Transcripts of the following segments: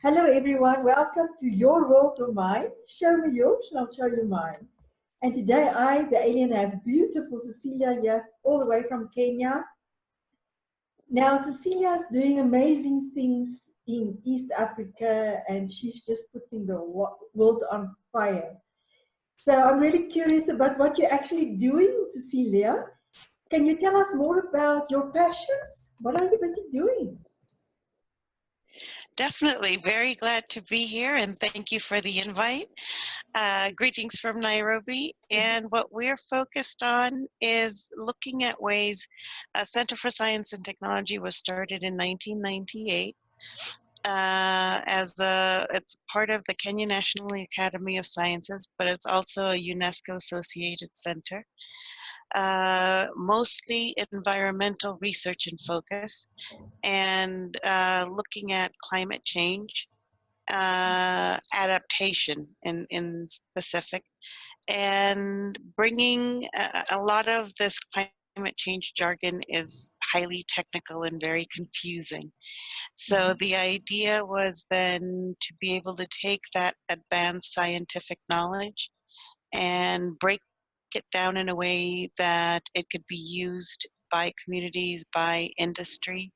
Hello everyone, welcome to Your World or Mine. Show me yours and I'll show you mine. And today I, the alien, have beautiful Cecilia here, all the way from Kenya. Now Cecilia is doing amazing things in East Africa and she's just putting the world on fire. So I'm really curious about what you're actually doing, Cecilia. Can you tell us more about your passions? What are you busy doing? Definitely. Very glad to be here, and thank you for the invite. Greetings from Nairobi. And what we're focused on is looking at ways. Center for Science and Technology was started in 1998 it's part of the Kenya National Academy of Sciences, but it's also a UNESCO associated center. Mostly environmental research and focus, and looking at climate change, adaptation in specific, and bringing a lot of this climate change jargon is highly technical and very confusing. So the idea was then to be able to take that advanced scientific knowledge and break it down in a way that it could be used by communities, by industry,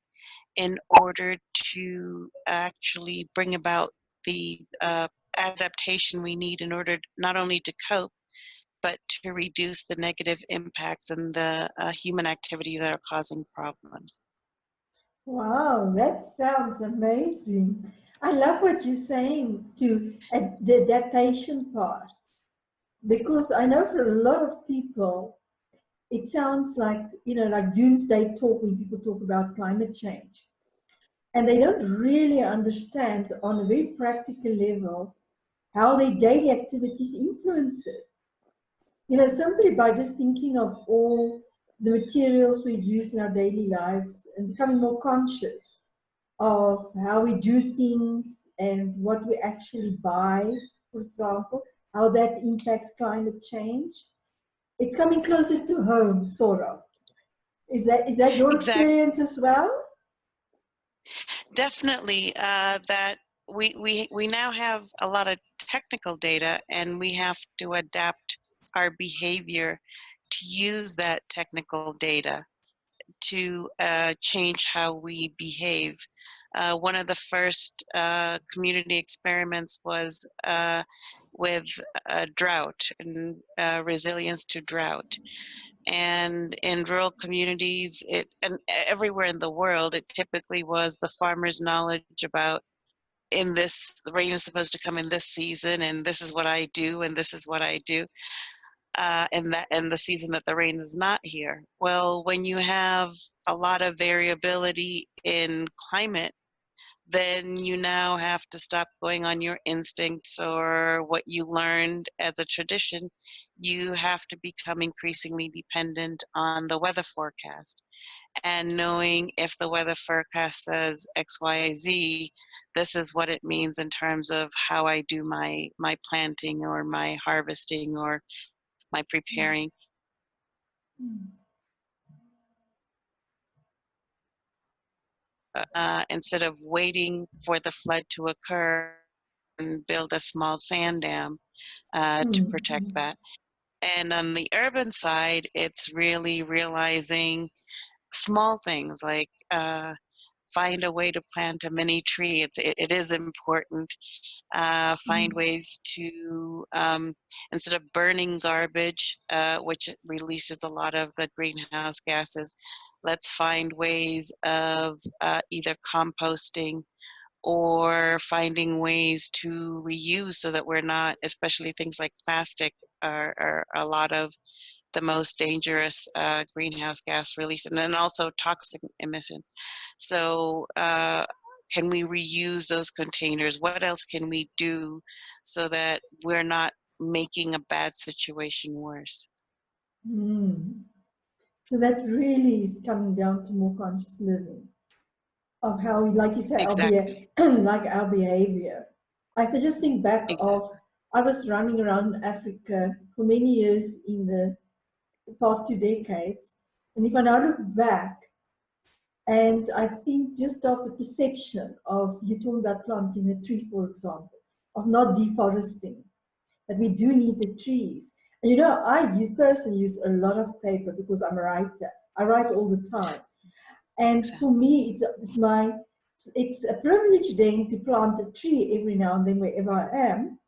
in order to actually bring about the adaptation we need in order not only to cope, but to reduce the negative impacts and the human activity that are causing problems. Wow, that sounds amazing. I love what you're saying to the adaptation part, because I know for a lot of people, it sounds like, like doomsday talk when people talk about climate change. And they don't really understand on a very practical level how their daily activities influence it. Simply by just thinking of all the materials we use in our daily lives and becoming more conscious of how we do things and what we actually buy, for example, how that impacts climate change. It's coming closer to home, sort of. Is that your experience as well? Definitely. That we now have a lot of technical data, and we have to adapt our behavior to use that technical data to change how we behave. One of the first community experiments was with drought and resilience to drought. And in rural communities, and everywhere in the world, it typically was the farmer's knowledge about, the rain is supposed to come in this season, and this is what I do, and this is what I do. And the season that the rain is not here. Well, when you have a lot of variability in climate, then you now have to stop going on your instincts or what you learned as a tradition. You have to become increasingly dependent on the weather forecast. And knowing if the weather forecast says X, Y, Z, this is what it means in terms of how I do my planting or my harvesting or my preparing. Instead of waiting for the flood to occur and build a small sand dam to protect that. And on the urban side, it's really realizing small things like find a way to plant a mini tree. It is important. Find ways to, instead of burning garbage, which releases a lot of the greenhouse gases, let's find ways of either composting or finding ways to reuse so that we're not, especially things like plastic are a lot of the most dangerous greenhouse gas release, and then also toxic emission. So can we reuse those containers? What else can we do so that we're not making a bad situation worse? So that really is coming down to more conscious living of how, like you say, Exactly. our behavior. I just think back Exactly. of, I was running around Africa for many years in the past 2 decades, and if I now look back, And I think just of the perception of, you talking about planting a tree, for example, of not deforesting, that we do need the trees. And you know, I personally use a lot of paper because I'm a writer. I write all the time. And for me, it's a privilege then to plant a tree every now and then wherever I am,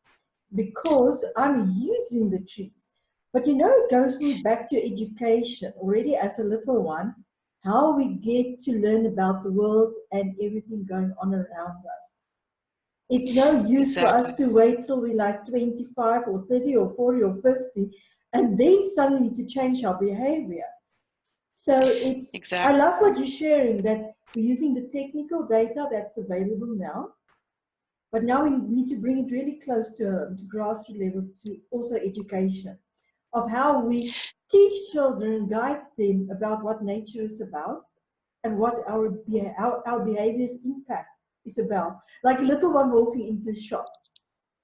because I'm using the trees. But you know, it goes me back to education already as a little one, how we get to learn about the world and everything going on around us. It's no use for us Exactly. to wait till we're like 25 or 30 or 40 or 50 and then suddenly to change our behavior. So I Exactly. love what you're sharing, that we're using the technical data that's available now, but now we need to bring it really close to grassroots level, to also education of how we teach children, guide them about what nature is about and what our behavior's impact is about. Like a little one walking into the shop,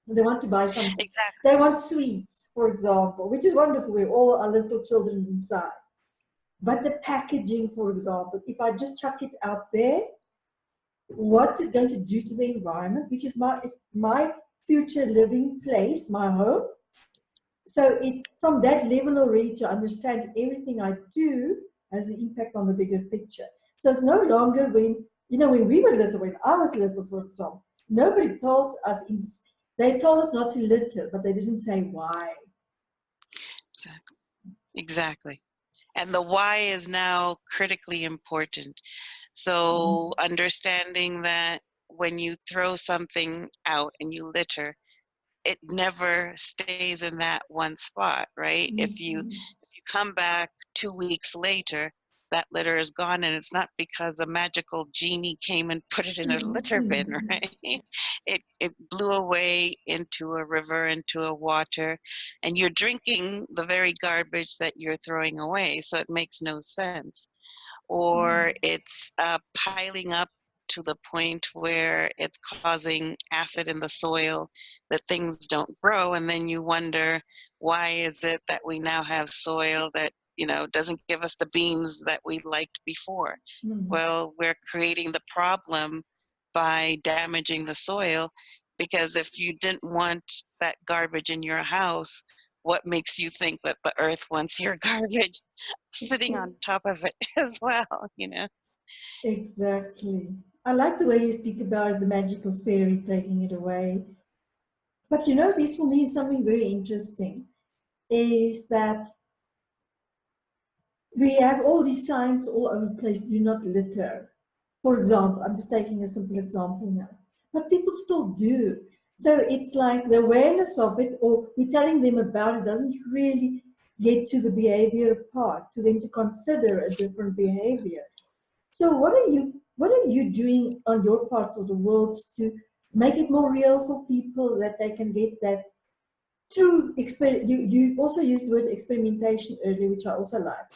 they want to buy some, Exactly. they want sweets, for example, which is wonderful. We all are little children inside. But the packaging, for example, if I just chuck it out there, what's it going to do to the environment, which is my future living place, my home? So from that level already, to understand everything I do has an impact on the bigger picture. So it's no longer when we were little, when I was little, for example, nobody told us, they told us not to litter, but they didn't say why. Exactly. Exactly. And the why is now critically important. So understanding that when you throw something out and you litter, it never stays in that one spot, right? If you come back 2 weeks later, that litter is gone, and it's not because a magical genie came and put it in a litter bin, right? It blew away into a river, into a water, and you're drinking the very garbage that you're throwing away, so it makes no sense. Or it's piling up to the point where it's causing acid in the soil that things don't grow, and then you wonder, why is it that we now have soil that doesn't give us the beans that we liked before? Well, we're creating the problem by damaging the soil, because if you didn't want that garbage in your house, what makes you think that the earth wants your garbage sitting on top of it as well? Exactly. I like the way you speak about the magical fairy taking it away. But you know, this for me is something very interesting, is that we have all these signs all over the place, do not litter. For example, I'm just taking a simple example now. But people still do. So it's like the awareness of it, or we're telling them about it, doesn't really get to the behavior part, to them to consider a different behavior. So what are you doing on your parts of the world to make it more real for people, that they can get that through you also used the word experimentation earlier, which I also like,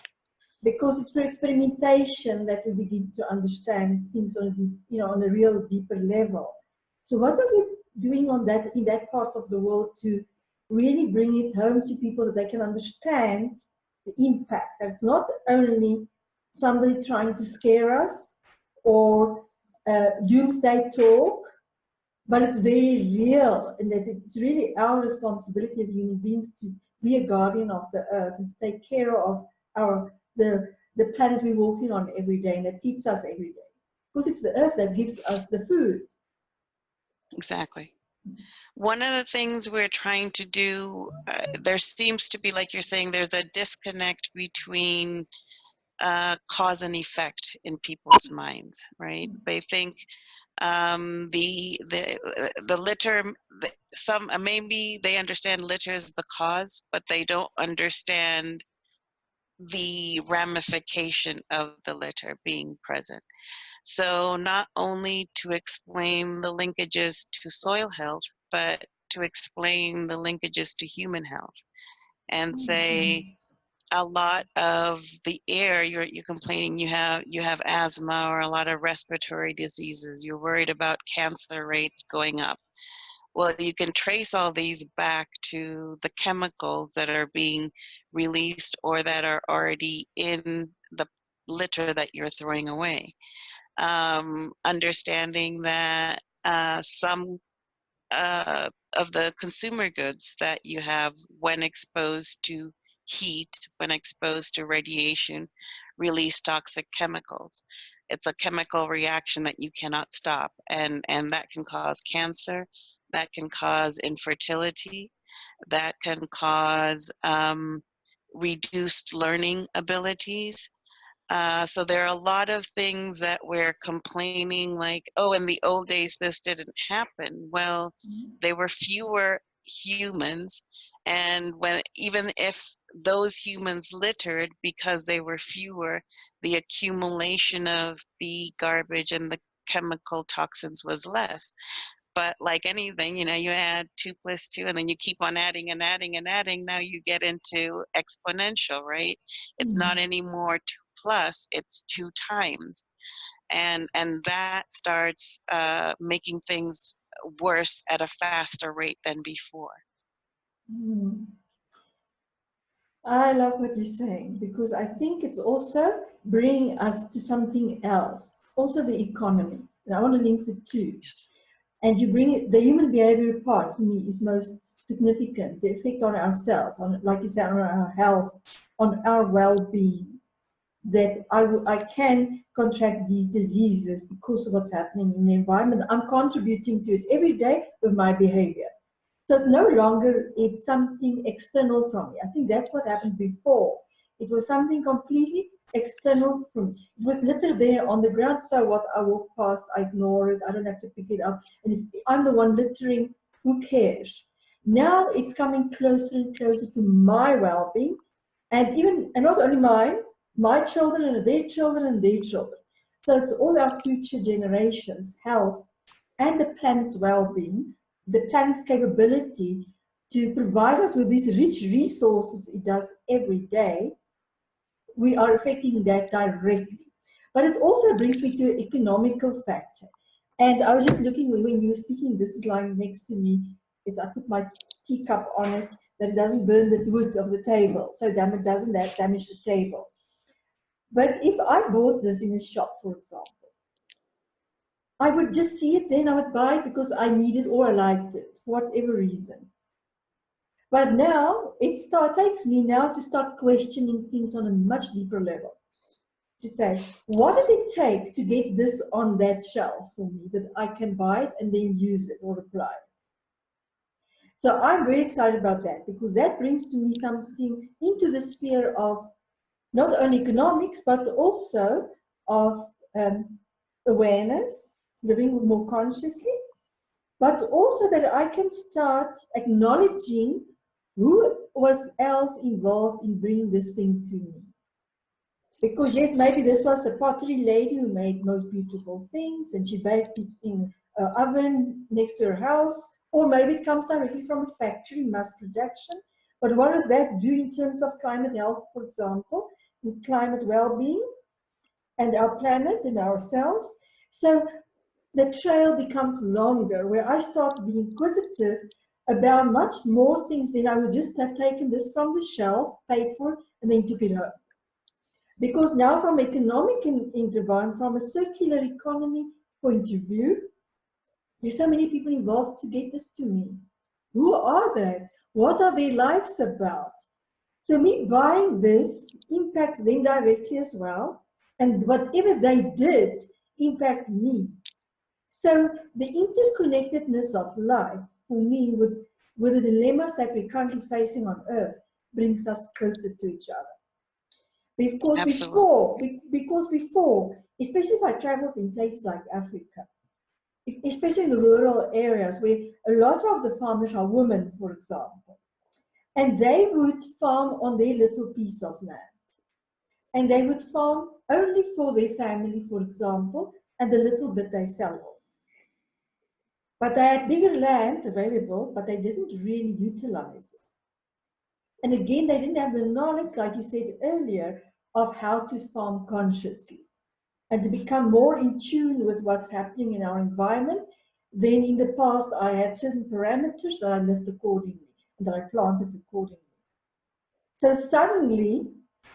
because it's through experimentation that we begin to understand things on on a real deeper level. So what are you doing on that, in that parts of the world, to really bring it home to people, that they can understand the impact? That it's not only somebody trying to scare us, or doomsday talk, but it's very real, and that it's really our responsibility as human beings to be a guardian of the earth and to take care of the planet we're walking on every day, and that feeds us every day, because it's the earth that gives us the food. Exactly. One of the things we're trying to do, there seems to be, like you're saying, there's a disconnect between cause and effect in people's minds, right? They think the litter, some maybe they understand litter is the cause, but they don't understand the ramification of the litter being present. So not only to explain the linkages to soil health, but to explain the linkages to human health, and say a lot of the air you're complaining, you have asthma or a lot of respiratory diseases, you're worried about cancer rates going up. Well, you can trace all these back to the chemicals that are being released or that are already in litter that you're throwing away. Understanding that some of the consumer goods that you have, when exposed to heat, when exposed to radiation, release toxic chemicals. It's a chemical reaction that you cannot stop, and that can cause cancer, that can cause infertility, that can cause reduced learning abilities. So there are a lot of things that we're complaining, like, oh, in the old days this didn't happen. Well, there were fewer humans, and when, even if those humans littered, because they were fewer, the accumulation of the garbage and the chemical toxins was less. But like anything, you know, you add 2 plus 2, and then you keep on adding and adding and adding. Now you get into exponential, right? It's not anymore 2 plus, it's 2 times. And that starts making things worse at a faster rate than before. I love what you're saying, because I think it's also bringing us to something else, also the economy. And I want to link the two. Yes. And you bring it, the human behavior part for me is most significant, the effect on ourselves, on, like you said, on our health, on our well-being, that I can contract these diseases because of what's happening in the environment. I'm contributing to it every day with my behavior. So it's no longer, it's something external from me. I think that's what happened before. It was something completely external from me. It was literally there on the ground. So what, I walk past, I ignore it, I don't have to pick it up. And if I'm the one littering, who cares? Now it's coming closer and closer to my well-being. And even, and not only mine, my children and their children and their children. So it's all our future generations' health and the planet's well-being, the planet's capability to provide us with these rich resources it does every day. We are affecting that directly. But it also brings me to an economical factor. And I was just looking, when you were speaking, this is lying next to me. I put my teacup on it, that it doesn't burn the wood of the table, so it doesn't damage the table. But if I bought this in a shop, for example, I would just see it, then I would buy it because I needed or I liked it, for whatever reason. But now, it takes me now to start questioning things on a much deeper level. To say, what did it take to get this on that shelf for me, that I can buy it and then use it or apply it? So I'm very excited about that, because that brings to me something into the sphere of not only economics, but also of awareness, living more consciously, but also that I can start acknowledging who was else involved in bringing this thing to me. Because yes, maybe this was a pottery lady who made most beautiful things, and she baked it in an oven next to her house, or maybe it comes directly from a factory, mass production. But what does that do in terms of climate health, for example, and climate well-being, and our planet and ourselves? So the trail becomes longer, where I start being inquisitive about much more things than I would just have taken this from the shelf, paid for, and then took it home. Because now, from economic intervention, from a circular economy point of view, there's so many people involved to get this to me. Who are they? What are their lives about? So me buying this impacts them directly as well, and whatever they did impact me. So the interconnectedness of life, for me, with the dilemmas that we're currently facing on Earth, brings us closer to each other. Because before, especially if I traveled in places like Africa, especially in the rural areas where a lot of the farmers are women, for example, and they would farm on their little piece of land. And they would farm only for their family, for example, and the little bit they sell off. But they had bigger land available, but they didn't really utilize it. And again, they didn't have the knowledge, like you said earlier, of how to farm consciously and to become more in tune with what's happening in our environment. Then in the past, I had certain parameters that I lived accordingly and that I planted accordingly. So suddenly,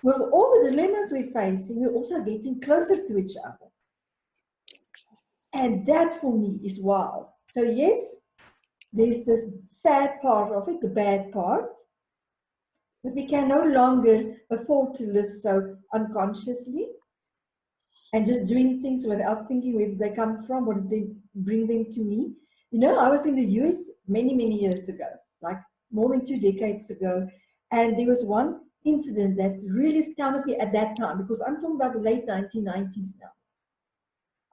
with all the dilemmas we're facing, we're also getting closer to each other. And that for me is wow. So yes, there's this sad part of it, the bad part, but we can no longer afford to live so unconsciously and just doing things without thinking where they come from, what did they bring them to me. You know, I was in the US many, many years ago, like more than 2 decades ago, and there was one incident that really astounded me at that time, because I'm talking about the late 1990s now.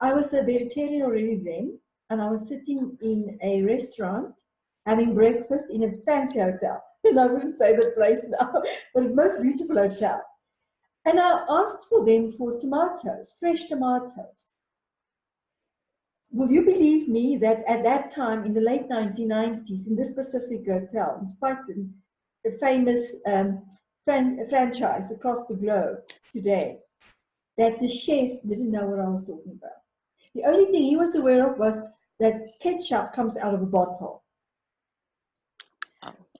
I was a vegetarian already then, and I was sitting in a restaurant having breakfast in a fancy hotel. And I wouldn't say the place now, but a most beautiful hotel. And I asked for them for tomatoes, fresh tomatoes. Will you believe me that at that time, in the late 1990s, in this specific hotel, in Spartan, a famous franchise across the globe today, that the chef didn't know what I was talking about. The only thing he was aware of was that ketchup comes out of a bottle.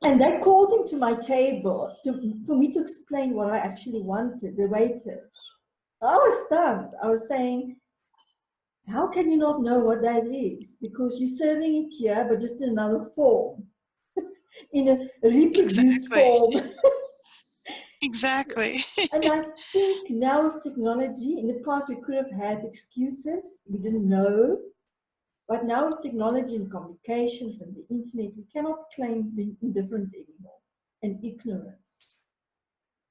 And they called him to my table for me to explain what I actually wanted, the waiter. I was stunned. I was saying, how can you not know what that is? Because you're serving it here, but just in another form, in a reproduced Exactly. form. Exactly. And I think now with technology, in the past we could have had excuses, we didn't know. But now with technology and communications and the internet, we cannot claim being indifferent anymore and ignorance.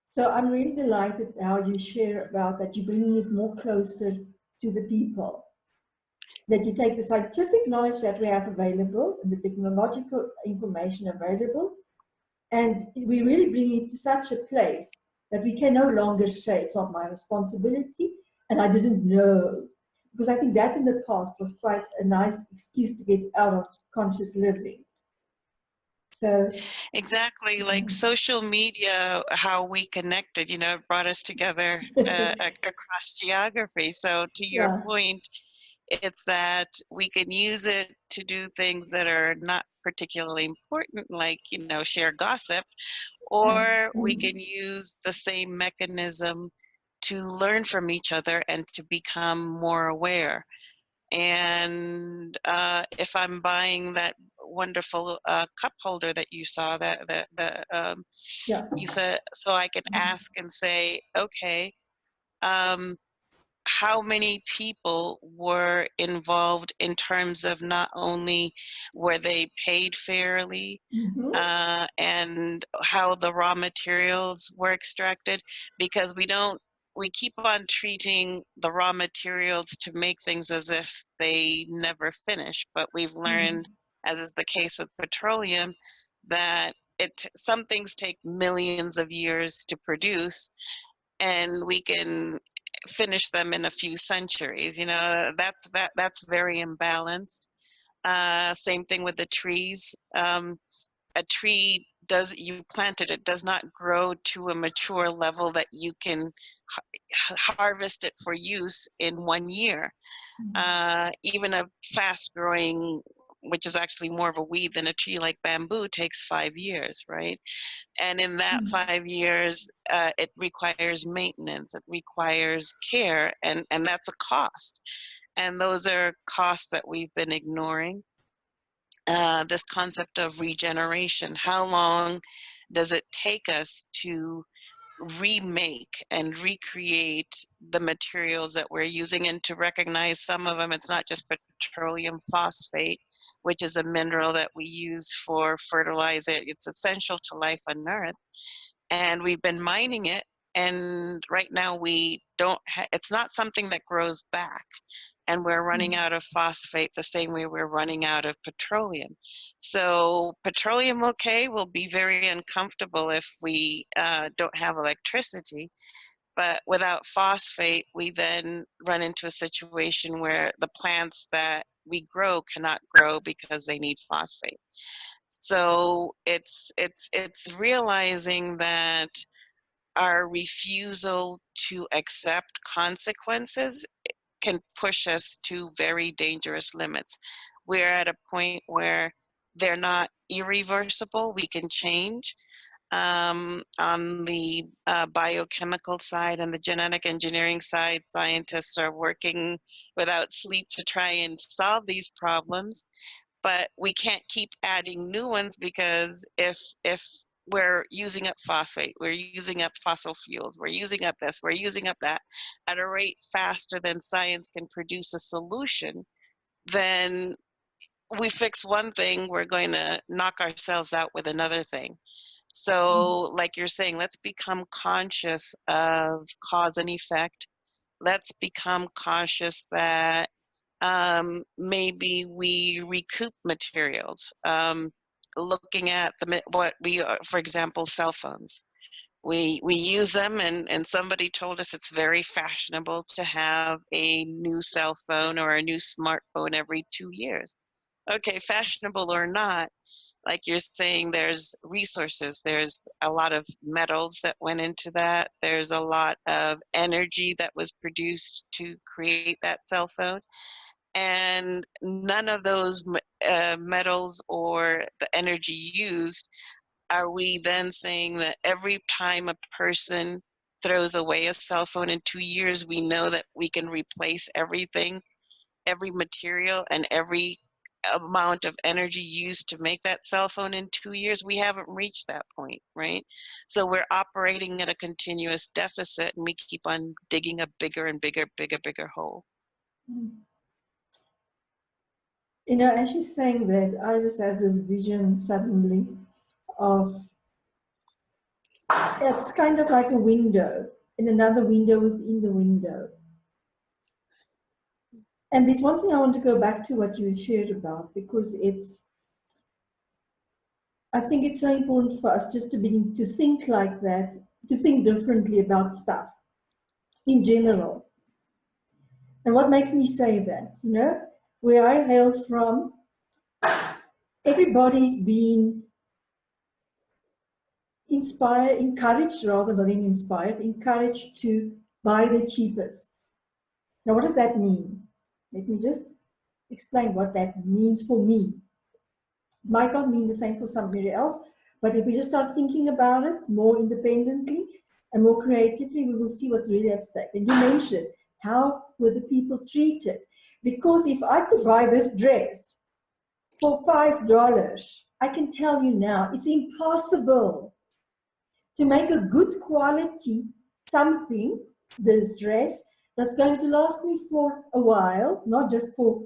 So I'm really delighted how you share about that, you're bringing it more closer to the people. That you take the scientific knowledge that we have available and the technological information available, and we really bring it to such a place that we can no longer say it's not my responsibility and I didn't know. Because I think that in the past was quite a nice excuse to get out of conscious living. So Exactly, like social media, how we connected, you know, brought us together across geography. So to your yeah. point, it's that we can use it to do things that are not particularly important, like, you know, share gossip, or we can use the same mechanism to learn from each other and to become more aware. And if I'm buying that wonderful cup holder that you saw, yeah. you said, so I can ask and say, okay, how many people were involved in terms of not only were they paid fairly, and how the raw materials were extracted, because we keep on treating the raw materials to make things as if they never finish. But we've learned, as is the case with petroleum, that some things take millions of years to produce, and we can finish them in a few centuries. You know, that's very imbalanced. Same thing with the trees. A tree you planted it does not grow to a mature level that you can harvest it for use in 1 year. Even a fast growing, which is actually more of a weed than a tree like bamboo, takes 5 years, right? And in that 5 years, it requires maintenance, it requires care, and that's a cost. And those are costs that we've been ignoring. This concept of regeneration, how long does it take us to remake and recreate the materials that we're using, and to recognize some of them, it's not just petroleum phosphate, which is a mineral that we use for fertilizer. It's essential to life on Earth, and we've been mining it, and right now we don't it's not something that grows back, and we're running out of phosphate the same way we're running out of petroleum. So petroleum, okay, will be very uncomfortable if we don't have electricity, but without phosphate, we then run into a situation where the plants that we grow cannot grow because they need phosphate. So it's realizing that our refusal to accept consequences can push us to very dangerous limits. We're at a point where they're not irreversible, we can change, On the biochemical side and the genetic engineering side, scientists are working without sleep to try and solve these problems. But we can't keep adding new ones, because if we're using up phosphate, we're using up fossil fuels, we're using up this, we're using up that at a rate faster than science can produce a solution, then we fix one thing, we're going to knock ourselves out with another thing. So like you're saying, let's become conscious of cause and effect. Let's become conscious that maybe we recoup materials. Looking at what we are, for example, cell phones. We use them, and somebody told us it's very fashionable to have a new cell phone or a new smartphone every 2 years. Okay, fashionable or not, like you're saying, there's resources, there's a lot of metals that went into that, there's a lot of energy that was produced to create that cell phone, and none of those metals or the energy used, are we then saying that every time a person throws away a cell phone in 2 years, we know that we can replace everything, every material and every amount of energy used to make that cell phone in 2 years? We haven't reached that point, right? So we're operating at a continuous deficit, and we keep on digging a bigger and bigger hole. You know, as she's saying that, I just have this vision suddenly of, it's kind of like a window, and another window within the window. And there's one thing I want to go back to what you shared about, because I think it's so important for us just to begin to think like that, to think differently about stuff in general. And what makes me say that, you know, where I hail from, everybody's been inspired, encouraged rather than inspired, encouraged to buy the cheapest. Now, what does that mean? Let me just explain what that means for me. It might not mean the same for somebody else, but if we just start thinking about it more independently and more creatively, we will see what's really at stake. And you mentioned, how were the people treated? Because if I could buy this dress for $5, I can tell you now, it's impossible to make a good quality something, this dress, that's going to last me for a while, not just for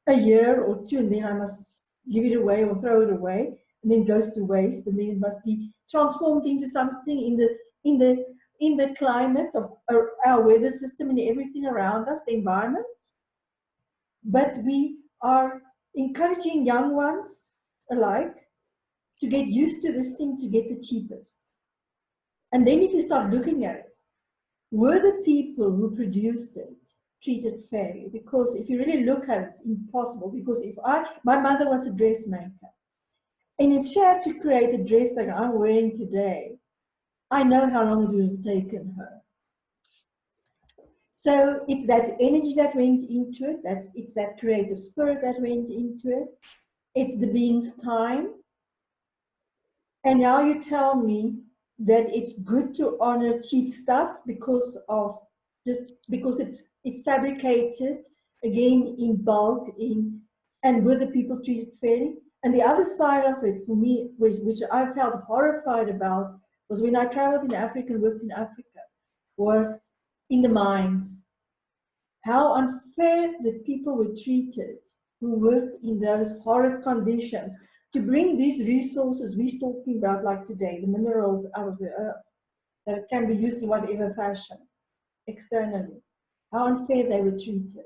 a year or two, and then I must give it away or throw it away, and then it goes to waste, and then it must be transformed into something in the climate of our weather system and everything around us, the environment. But we are encouraging young ones alike to get used to this thing, to get the cheapest. And then if you start looking at it, were the people who produced it treated fairly? Because if you really look at it, it's impossible. Because my mother was a dressmaker, and if she had to create a dress like I'm wearing today, I know how long it would have taken her. So it's that energy that went into it, it's that creative spirit that went into it, it's the being's time. And now you tell me that it's good to honor cheap stuff because it's fabricated again in bulk, and were the people treated fairly? And the other side of it for me, which I felt horrified about, was when I traveled in Africa and worked in Africa, was in the mines. How unfair the people were treated who worked in those horrid conditions to bring these resources we're talking about, like today, the minerals out of the earth, that can be used in whatever fashion externally. How unfair they were treated.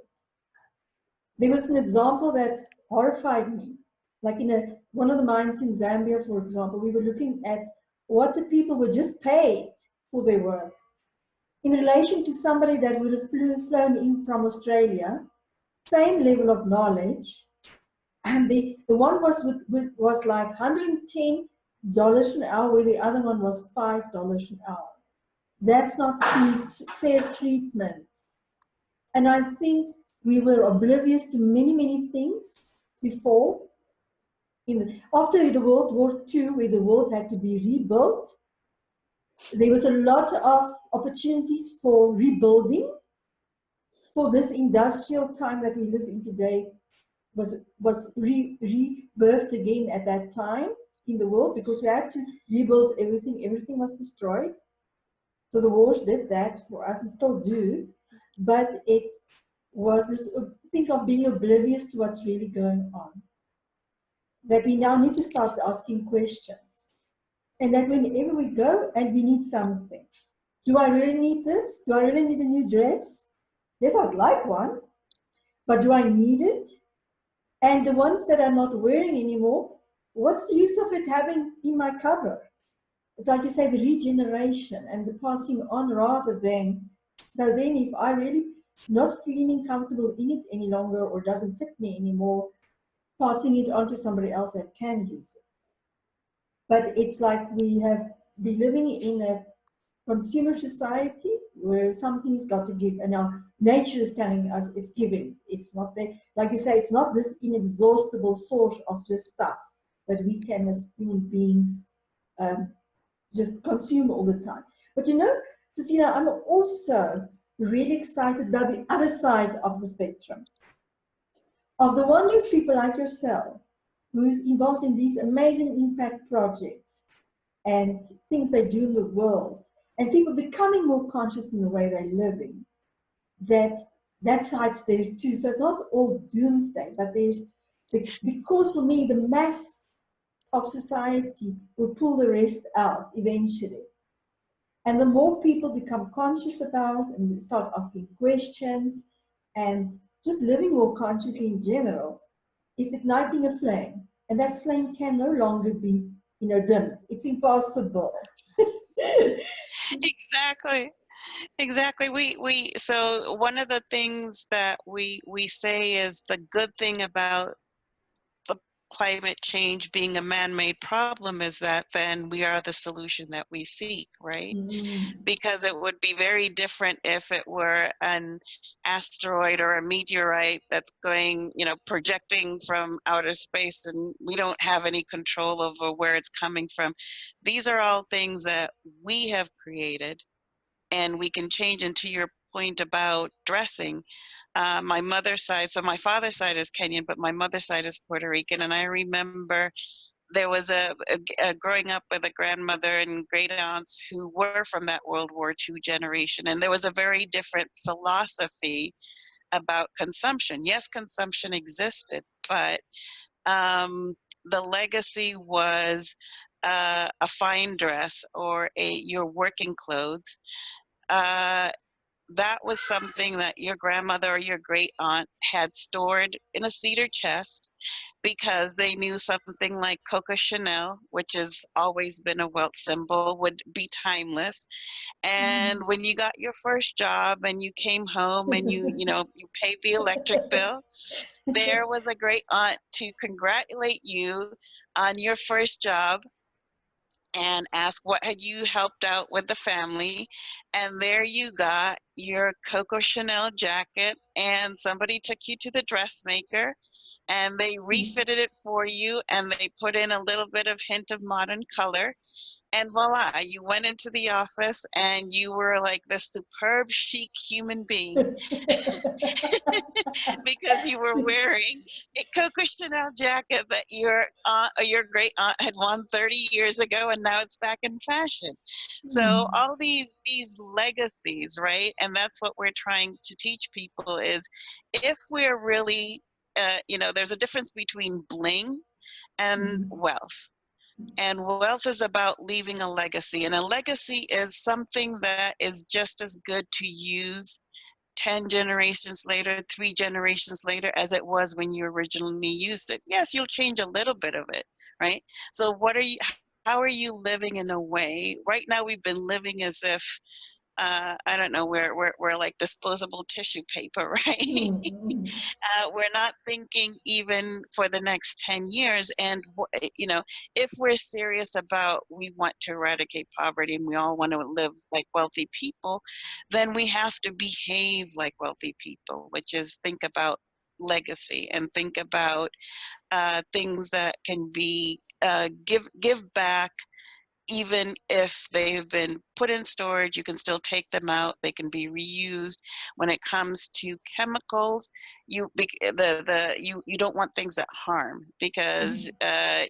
There was an example that horrified me. Like in one of the mines in Zambia, for example, we were looking at what the people were just paid for their work in relation to somebody that would have flown in from Australia, same level of knowledge, and the one was like $110 an hour, where the other one was $5 an hour. That's not fair treatment. And I think we were oblivious to many things before. After the World War II, where the world had to be rebuilt, There was a lot of opportunities for rebuilding. For this industrial time that we live in today was rebirthed again at that time in the world, because we had to rebuild everything. Everything was destroyed. So the wars did that for us and still do. But it was this thing of being oblivious to what's really going on. That we now need to start asking questions. And that whenever we go and we need something, do I really need this? Do I really need a new dress? Yes, I'd like one, but do I need it? And the ones that I'm not wearing anymore, what's the use of it having in my cupboard? It's like you say, the regeneration and the passing on rather than. So then, if I really not feeling comfortable in it any longer or doesn't fit me anymore, passing it on to somebody else that can use it. But it's like we have been living in a consumer society where something's got to give, and now nature is telling us it's giving. It's not there, like you say, it's not this inexhaustible source of just stuff that we can as human beings um, just consume all the time. But you know, Cecilia, I'm also really excited about the other side of the spectrum, of the wondrous people like yourself who's involved in these amazing impact projects and things they do in the world, and people becoming more conscious in the way they're living, that side's there too. So it's not all doomsday, but there's, because for me, the mass of society will pull the rest out eventually. And the more people become conscious about and start asking questions and just living more consciously in general, is igniting a flame. And that flame can no longer be, dimmed. It's impossible. Exactly. Exactly. So one of the things that we say is the good thing about the climate change being a man-made problem is that then we are the solution that we seek, right? Mm. Because it would be very different if it were an asteroid or a meteorite that's going, projecting from outer space, and we don't have any control over where it's coming from. These are all things that we have created and we can change. And to your point about dressing, my mother's side, so my father's side is Kenyan, but my mother's side is Puerto Rican. And I remember there was a growing up with a grandmother and great aunts who were from that World War II generation. And there was a very different philosophy about consumption. Yes, consumption existed, but the legacy was a fine dress or your working clothes. Uh, that was something that your grandmother or your great aunt had stored in a cedar chest because they knew something like Coco Chanel, which has always been a wealth symbol, would be timeless. And when you got your first job and you came home and you paid the electric bill, there was a great aunt to congratulate you on your first job and ask what had you helped out with the family, and there you got your Coco Chanel jacket, and somebody took you to the dressmaker and they refitted it for you and they put in a little bit of hint of modern color, and voila, you went into the office and you were like this superb chic human being because you were wearing a Coco Chanel jacket that your aunt or your great aunt had worn 30 years ago, and now it's back in fashion. So all these legacies, right? And that's what we're trying to teach people is if we're really, there's a difference between bling and wealth. And wealth is about leaving a legacy. And a legacy is something that is just as good to use 10 generations later, 3 generations later, as it was when you originally used it. Yes, you'll change a little bit of it, right? So how are you living in a way? Right now we've been living as if, I don't know, we're like disposable tissue paper, right? We're not thinking even for the next 10 years. And, if we're serious about we want to eradicate poverty and we all want to live like wealthy people, then we have to behave like wealthy people, which is think about legacy and think about things that can be give back even if they've been put in storage, you can still take them out. They can be reused. When it comes to chemicals, you don't want things that harm, because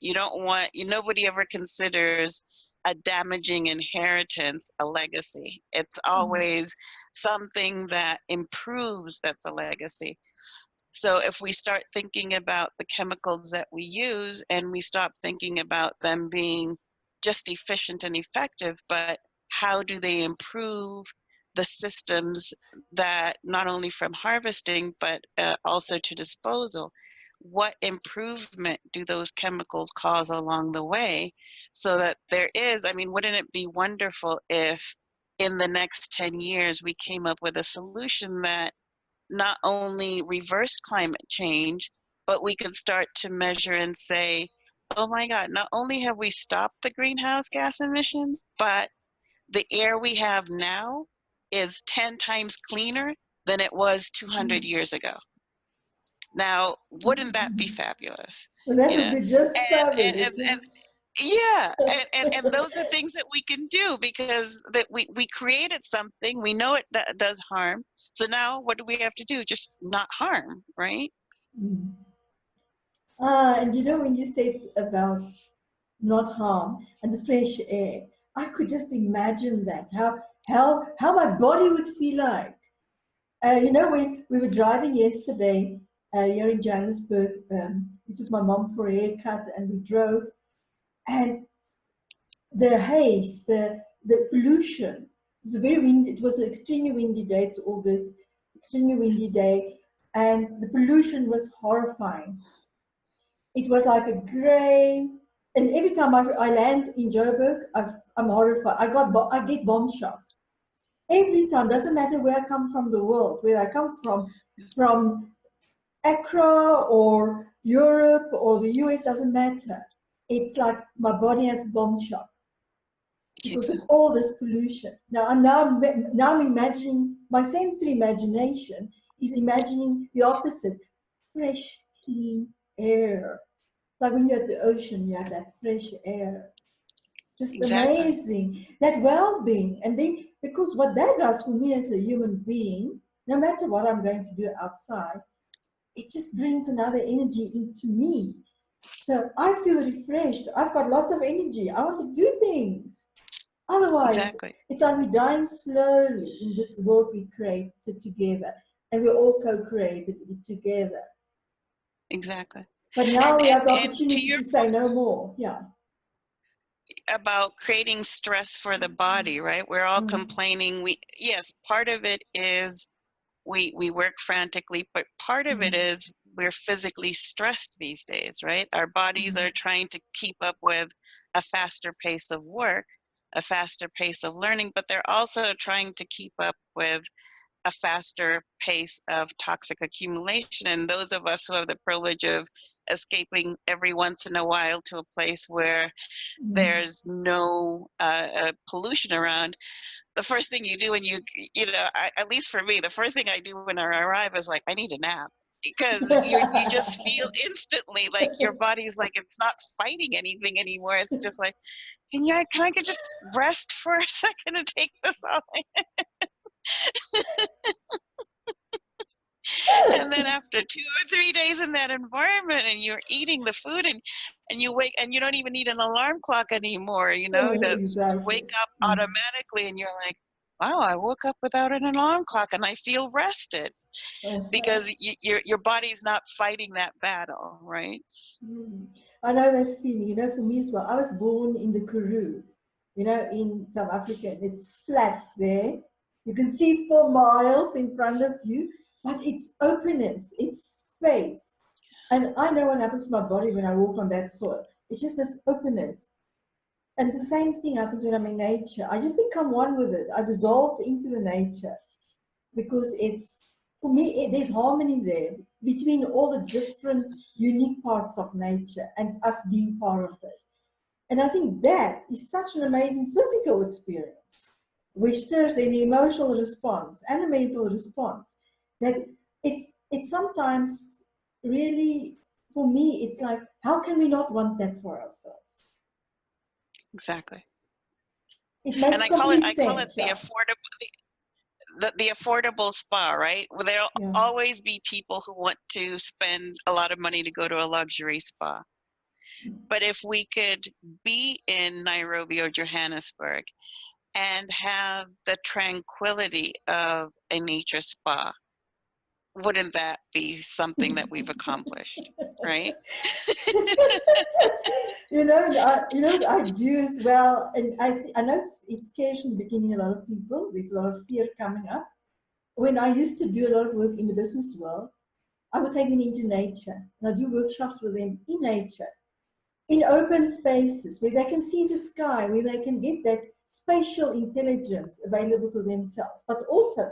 you don't want nobody ever considers a damaging inheritance a legacy. It's always something that improves that's a legacy. So if we start thinking about the chemicals that we use, and we stop thinking about them being just efficient and effective, but how do they improve the systems, that not only from harvesting, but also to disposal, what improvement do those chemicals cause along the way, so that there is, I mean, wouldn't it be wonderful if in the next 10 years we came up with a solution that not only reverse climate change, but we could start to measure and say, oh my God, not only have we stopped the greenhouse gas emissions, but the air we have now is 10 times cleaner than it was 200 years ago. Now, wouldn't that be fabulous? Well, that You would know, be just and, and, fabulous. and, and yeah, and those are things that we can do, because that we created something, we know it does harm. So now what do we have to do? Just not harm, right? Mm. And you know, when you said about not harm and the fresh air, I could just imagine that, how my body would feel like. You know, when we were driving yesterday here in Johannesburg, we took my mom for a haircut and we drove, and the haze, the pollution. It was a very windy. It was an extremely windy day. It's August, extremely windy day, and the pollution was horrifying. It was like a grey, and every time I land in Joburg, I'm horrified. I get bomb shock every time. Doesn't matter where I come from the world, where I come from Accra or Europe or the US, doesn't matter. It's like my body has bomb shock because of Exactly. all this pollution. Now I'm imagining, my sensory imagination is imagining the opposite: fresh, clean air. So when you're at the ocean, you have that fresh air. Just Exactly. amazing. That well-being. And then, because what that does for me as a human being, no matter what I'm going to do outside, it just brings another energy into me. So I feel refreshed. I've got lots of energy. I want to do things. Otherwise, Exactly. it's like we're dying slowly in this world we created together. And we all co-created it together. Exactly. But now And we have and the and to opportunity your to say no more. Yeah. about creating stress for the body, right? We're all Mm. complaining. Yes, part of it is we work frantically, but part of it Mm. is we're physically stressed these days, right? Our bodies Mm. are trying to keep up with a faster pace of work, a faster pace of learning, but they're also trying to keep up with a faster pace of toxic accumulation. And those of us who have the privilege of escaping every once in a while to a place where Mm. there's no pollution around, the first thing you do when at least for me, the first thing I do when I arrive is like, I need a nap. Because you just feel instantly like your body's like, it's not fighting anything anymore. It's just like, can I just rest for a second and take this off? And then after 2 or 3 days in that environment, and you're eating the food, and you wake, and you don't even need an alarm clock anymore, that you Exactly. wake up Mm. automatically, and you're like, wow, I woke up without an alarm clock and I feel rested, Uh-huh. because your body's not fighting that battle, right? Mm. I know that feeling, for me as well. I was born in the Karoo, in South Africa, and it's flat there. You can see 4 miles in front of you, but it's openness, it's space. And I know what happens to my body when I walk on that soil. It's just this openness. And the same thing happens when I'm in nature. I just become one with it. I dissolve into the nature because for me, there's harmony there between all the different unique parts of nature and us being part of it. And I think that is such an amazing physical experience, which stirs an emotional response and a mental response. That it's sometimes really, for me, it's like, how can we not want that for ourselves? Exactly. It makes And complete I call it sense. the Yeah. affordable the affordable spa, right? Well, there'll Yeah. always be people who want to spend a lot of money to go to a luxury spa. But if we could be in Nairobi or Johannesburg and have the tranquility of a nature spa, wouldn't that be something that we've accomplished, right? I do as well, and I know it scares in the beginning a lot of people. There's a lot of fear coming up. When I used to do a lot of work in the business world, I would take them into nature, and I do workshops with them in nature, in open spaces where they can see the sky, where they can get that spatial intelligence available to themselves, but also,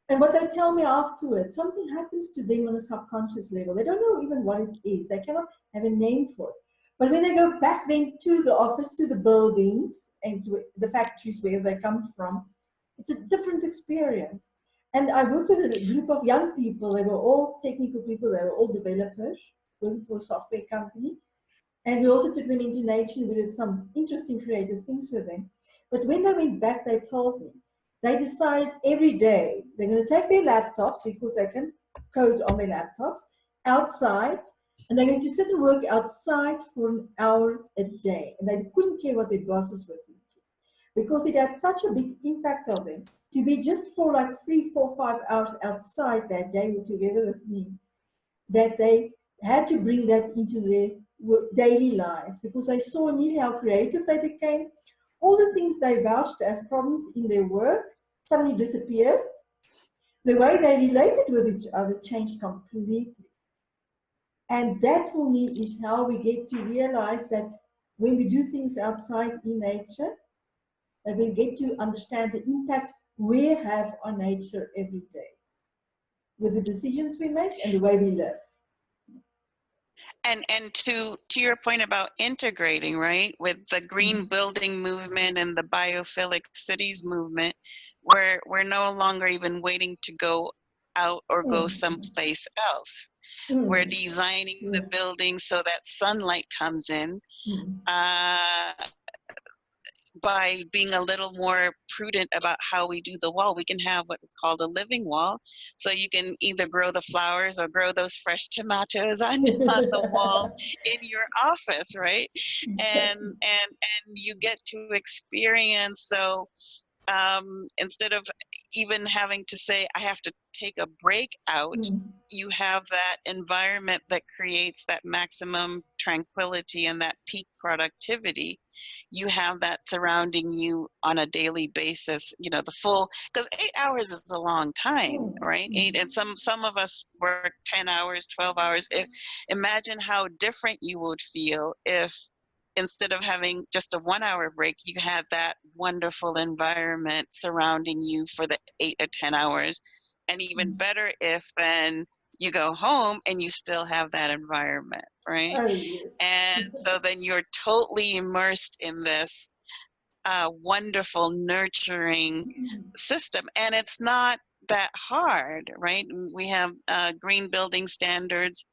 and what they tell me afterwards, something happens to them on a subconscious level. They don't know even what it is. They cannot have a name for it. But when they go back then to the office, to the buildings, and to the factories where they come from, it's a different experience. And I worked with a group of young people. They were all technical people. They were all developers working for a software company. And we also took them into nature and we did some interesting creative things with them. But when they went back, they told me they decide every day they're going to take their laptops because they can code on their laptops outside, and they're going to sit and work outside for an hour a day. And they couldn't care what their bosses were thinking because it had such a big impact on them to be just for like 3, 4, 5 hours outside that day together with me, that they had to bring that into their daily lives because I saw immediately how creative they became. All the things they vouched as problems in their work suddenly disappeared. The way they related with each other changed completely. And that for me is how we get to realize that when we do things outside in nature, that we get to understand the impact we have on nature every day with the decisions we make and the way we live. And to your point about integrating, right, with the green building movement and the biophilic cities movement, we're no longer even waiting to go out or go someplace else. We're designing the building so that sunlight comes in. By being a little more prudent about how we do the wall, we can have what is called a living wall. So you can either grow the flowers or grow those fresh tomatoes on the wall in your office, right? And you get to experience. So instead of even having to say, I have to take a break out, you have that environment that creates that maximum tranquility and that peak productivity. You have that surrounding you on a daily basis, the full, because 8 hours is a long time, right? And some of us work 10 hours, 12 hours. Imagine how different you would feel if instead of having just a 1 hour break, you had that wonderful environment surrounding you for the 8 or 10 hours. And even better if then you go home and you still have that environment, right? Oh, yes. And so then you're totally immersed in this wonderful, nurturing system. And it's not that hard, right? We have green building standards.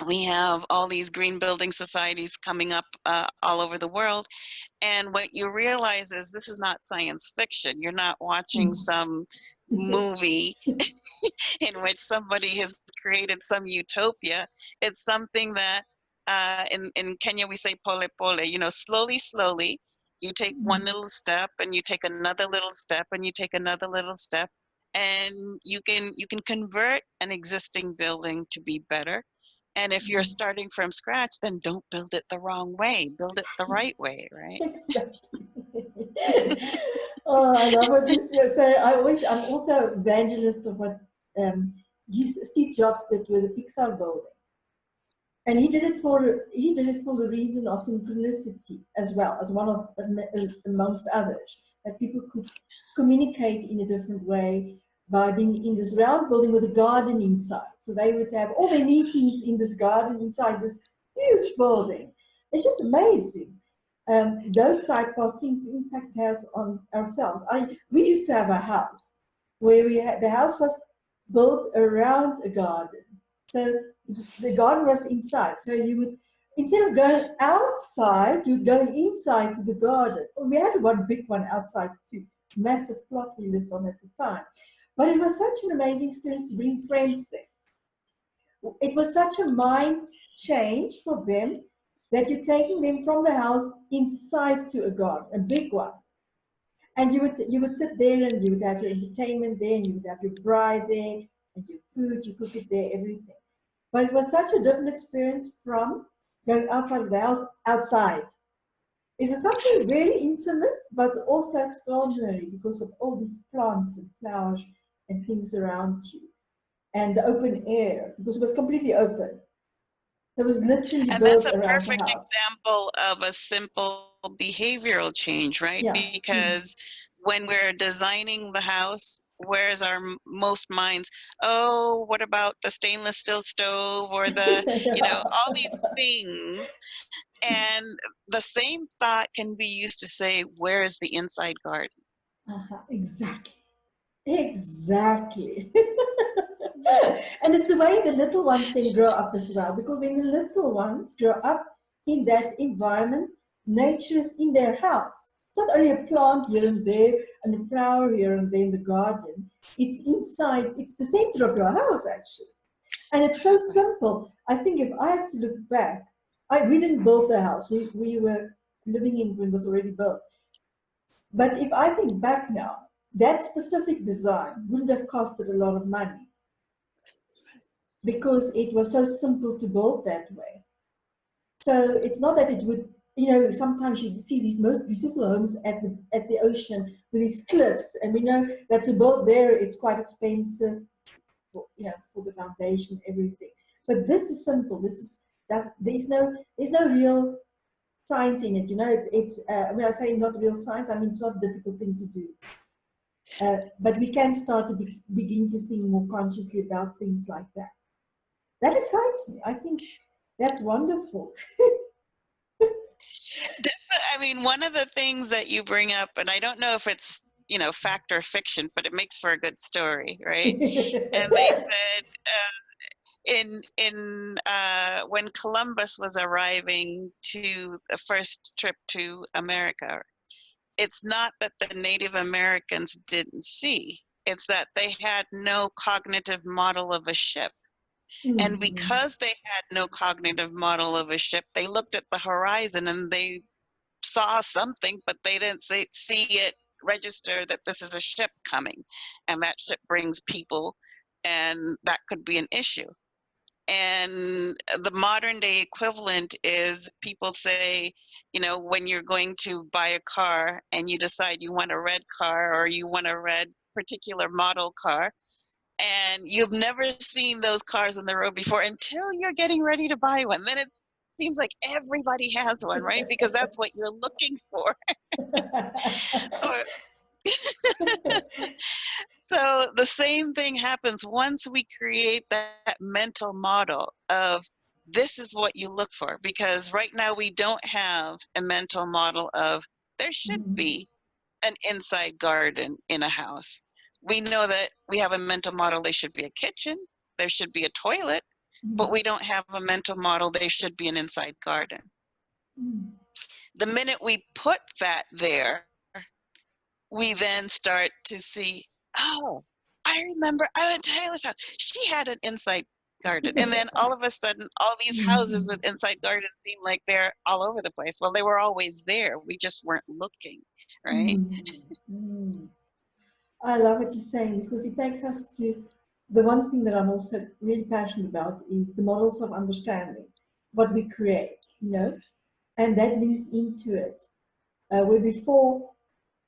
We have all these green building societies coming up all over the world. And what you realize is this is not science fiction. You're not watching some movie in which somebody has created some utopia. It's something that in Kenya we say pole pole, slowly, slowly, you take one little step and you take another little step and you take another little step, and you can convert an existing building to be better. And if you're starting from scratch, then don't build it the wrong way. Build it the right way, right? Exactly. Oh, I love what you say. I'm also evangelist of what Steve Jobs did with the Pixar building, and he did it for the reason of synchronicity as well as one of amongst others, that people could communicate in a different way by being in this round building with a garden inside. So they would have all their meetings in this garden inside this huge building. It's just amazing. Those type of things, the impact has on ourselves. We used to have a house where the house was built around a garden. So the garden was inside. So you would instead of going outside, you'd go inside to the garden. Well, we had one big one outside too, massive plot we lived on at the time. But it was such an amazing experience to bring friends there. It was such a mind change for them that you're taking them from the house inside to a garden, a big one. And you would sit there and you would have your entertainment there and you would have your bride there and your food, you cook it there, everything. But it was such a different experience from going outside of the house, outside. It was something very intimate, but also extraordinary because of all these plants and flowers and things around you. And the open air, because it was completely open. There was literally And that's birds a around the perfect house. example of a simple behavioral change, right? Yeah. Because when we're designing the house, where's our most minds? Oh, what about the stainless steel stove or the, all these things. And the same thought can be used to say, where's the inside garden? Exactly. Exactly. And it's the way the little ones then grow up as well, because when the little ones grow up in that environment, nature is in their house. It's not only a plant here and there and a flower here and there in the garden. It's inside, it's the center of your house actually. And it's so simple. I think if I have to look back, we didn't build the house. We were living in when it was already built. But if I think back now, that specific design wouldn't have costed a lot of money because it was so simple to build that way. So it's not that it would, sometimes you see these most beautiful homes at the ocean with these cliffs, and we know that to build there it's quite expensive, for the foundation, everything. But this is simple. There's no real science in it. When I say not real science, I mean it's not a difficult thing to do. But we can start to begin to think more consciously about things like that. That excites me. I think that's wonderful. I mean, one of the things that you bring up, and I don't know if it's, fact or fiction, but it makes for a good story, right? And they said when Columbus was arriving to the first trip to America, it's not that the Native Americans didn't see, it's that they had no cognitive model of a ship. And because they had no cognitive model of a ship, they looked at the horizon and they saw something, but they didn't see it register that this is a ship coming, and that ship brings people, and that could be an issue. And the modern day equivalent is people say, when you're going to buy a car and you decide you want a red car or you want a red particular model car, and you've never seen those cars on the road before until you're getting ready to buy one. Then it seems like everybody has one, right? Because that's what you're looking for. So the same thing happens once we create that mental model of this is what you look for, because right now we don't have a mental model of there should be an inside garden in a house. We know that we have a mental model there should be a kitchen, there should be a toilet, but we don't have a mental model there should be an inside garden. The minute we put that there, we then start to see, oh, I remember I went to Haley's house. She had an inside garden. And then all of a sudden, all these houses with inside gardens seem like they're all over the place. Well, they were always there. We just weren't looking, right? I love what you're saying because it takes us to the one thing that I'm also really passionate about is the models of understanding, what we create, and that leads into it. Where before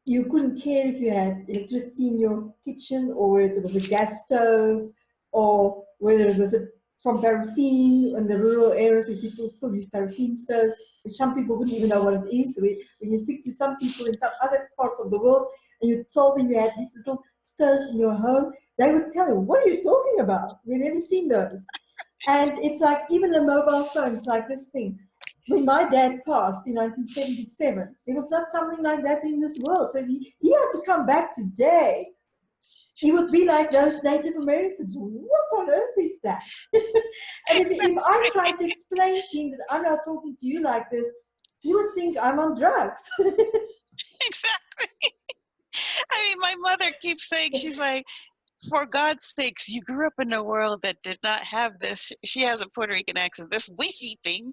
you couldn't care if you had electricity in your kitchen or whether it was a gas stove or whether it was from paraffin in the rural areas where people still use paraffin stoves, which some people wouldn't even know what it is. So when you speak to some people in some other parts of the world and you told them you had these little stoves in your home, they would tell you, what are you talking about? We've never seen those. And it's like even the mobile phones, like this thing. When my dad passed in 1977, there was not something like that in this world. So he had to come back today He would be like those Native Americans. What on earth is that? And if I Exactly. tried to explain to him that I'm not talking to you like this, he would think I'm on drugs. Exactly. I mean, my mother keeps saying, she's like, for God's sakes, you grew up in a world that did not have this. She has a Puerto Rican accent, this Wi-Fi thing,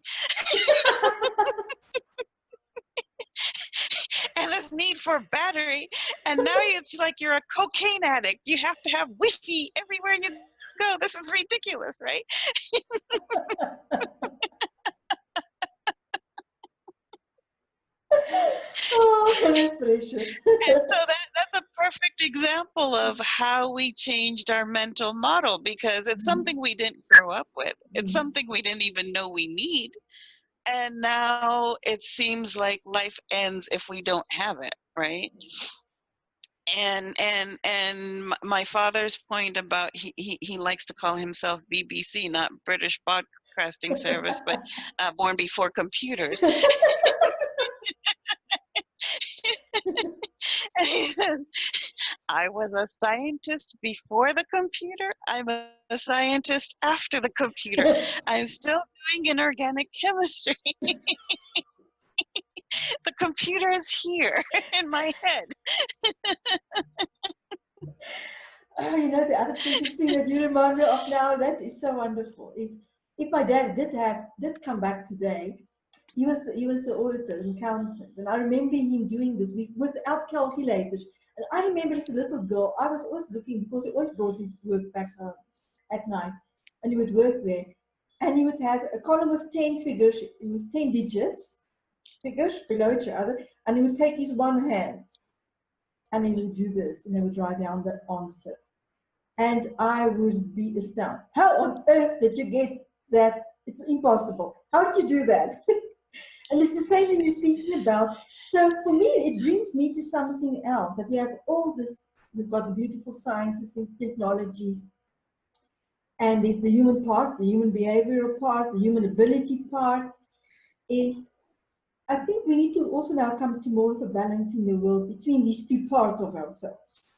and this need for battery. And now it's like you're a cocaine addict. You have to have Wi-Fi everywhere you go. This is ridiculous, right? Oh, that's precious. And so that's a perfect example of how we changed our mental model, because it's something we didn't grow up with. It's something we didn't even know we need. And now it seems like life ends if we don't have it, right? And my father's point about he likes to call himself BBC, not British Broadcasting Service, but born before computers. And he says, I was a scientist before the computer. I'm a scientist after the computer. I'm still doing inorganic chemistry. The computer is here in my head. Oh, the other precious thing that you remind me of now, that is so wonderful, is if my dad did come back today, he was an auditor, an accountant, and I remember him doing this without calculators. And I remember as a little girl, I was always looking because he always brought his work back home at night, and he would work there, and he would have a column of 10 figures with 10 digits, figures below each other, and he would take his one hand and he would do this, and he would write down the answer. And I would be astounded. How on earth did you get that? It's impossible. How did you do that? And it's the same thing you're speaking about. So for me, it brings me to something else. That we have all this, we've got the beautiful sciences and technologies, and there's the human part, the human behavioral part, the human ability part. Is I think we need to also now come to more of a balance in the world between these two parts of ourselves,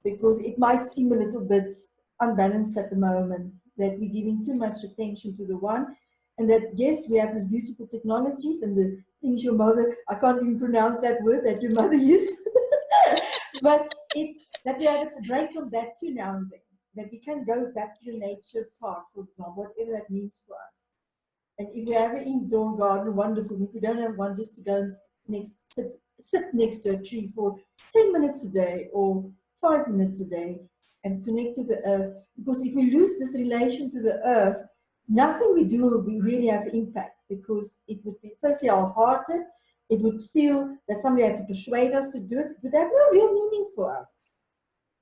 because it might seem a little bit unbalanced at the moment, that we're giving too much attention to the one, and that yes, we have these beautiful technologies and the things your mother, I can't even pronounce that word that your mother used, but it's that we have to break from that too now and then, that we can go back to the nature part, for example, whatever that means for us. And if we have an indoor garden, wonderful. If we don't have one, just to go and sit next to a tree for 10 minutes a day or 5 minutes a day and connect to the earth. Because if we lose this relation to the earth, nothing we do will really have impact, because it would be firstly half-hearted. It would feel that somebody had to persuade us to do it. It would have no real meaning for us.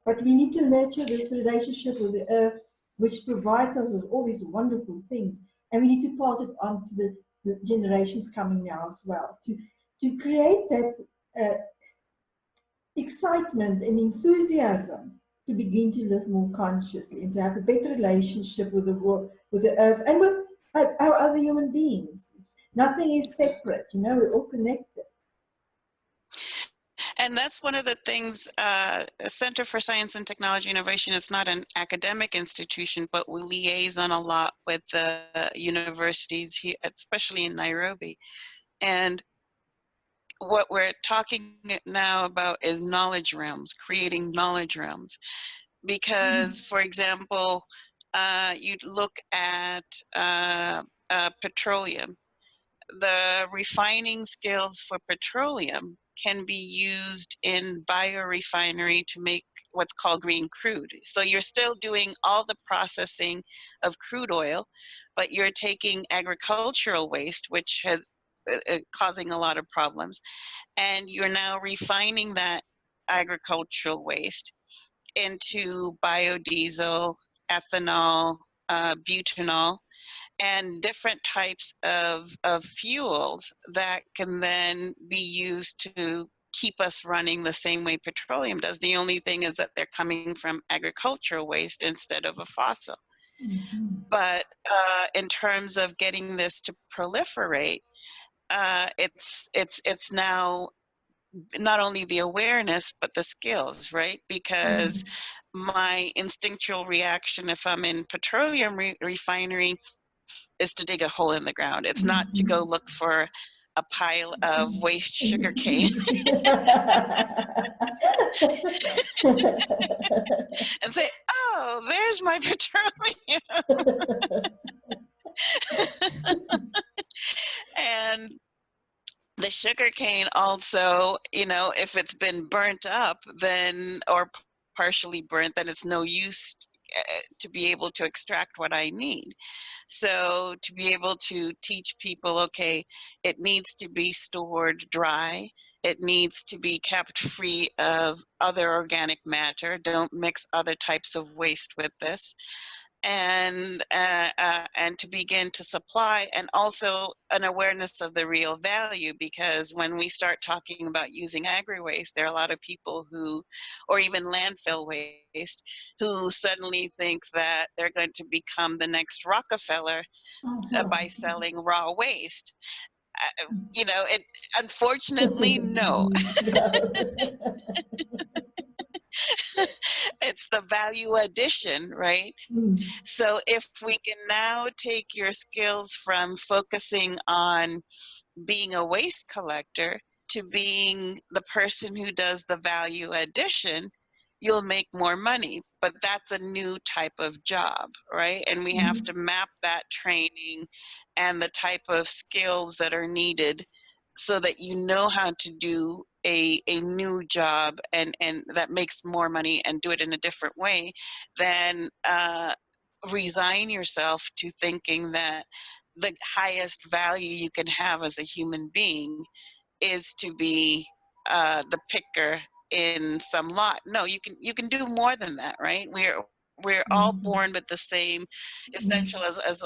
But we need to nurture this relationship with the earth, which provides us with all these wonderful things. And we need to pass it on to the generations coming now as well, to create that excitement and enthusiasm to begin to live more consciously and to have a better relationship with the world, with the earth, and with our other human beings. Nothing is separate, we're all connected. And that's one of the things, Center for Science and Technology Innovation is not an academic institution, but we liaison a lot with the universities here, especially in Nairobi. And what we're talking now about is knowledge realms, creating knowledge realms. Because, for example, you'd look at petroleum. The refining skills for petroleum can be used in biorefinery to make what's called green crude. So you're still doing all the processing of crude oil, but you're taking agricultural waste, which has causing a lot of problems, and you're now refining that agricultural waste into biodiesel, ethanol, butanol, and different types of fuels that can then be used to keep us running the same way petroleum does. The only thing is that they're coming from agricultural waste instead of a fossil. But in terms of getting this to proliferate, it's now not only the awareness, but the skills, right? Because my instinctual reaction if I'm in petroleum refinery is to dig a hole in the ground. It's not to go look for a pile of waste sugar cane and say, oh, there's my petroleum. And the sugar cane also, you know, if it's been burnt up, then, or partially burnt, then it's no use to be able to extract what I need. So to be able to teach people, okay, it needs to be stored dry. It needs to be kept free of other organic matter. Don't mix other types of waste with this. And to begin to supply, and also an awareness of the real value, because when we start talking about using agri-waste, there are a lot of people who, or even landfill waste, who suddenly think that they're going to become the next Rockefeller by selling raw waste. You know, it, unfortunately, no. It's the value addition, right? So if we can now take your skills from focusing on being a waste collector to being the person who does the value addition, you'll make more money. But that's a new type of job, right? And we have to map that training and the type of skills that are needed so that you know how to do a new job and that makes more money, and do it in a different way than resign yourself to thinking that the highest value you can have as a human being is to be the picker in some lot. No, you can do more than that, right? We're all born with the same essential, as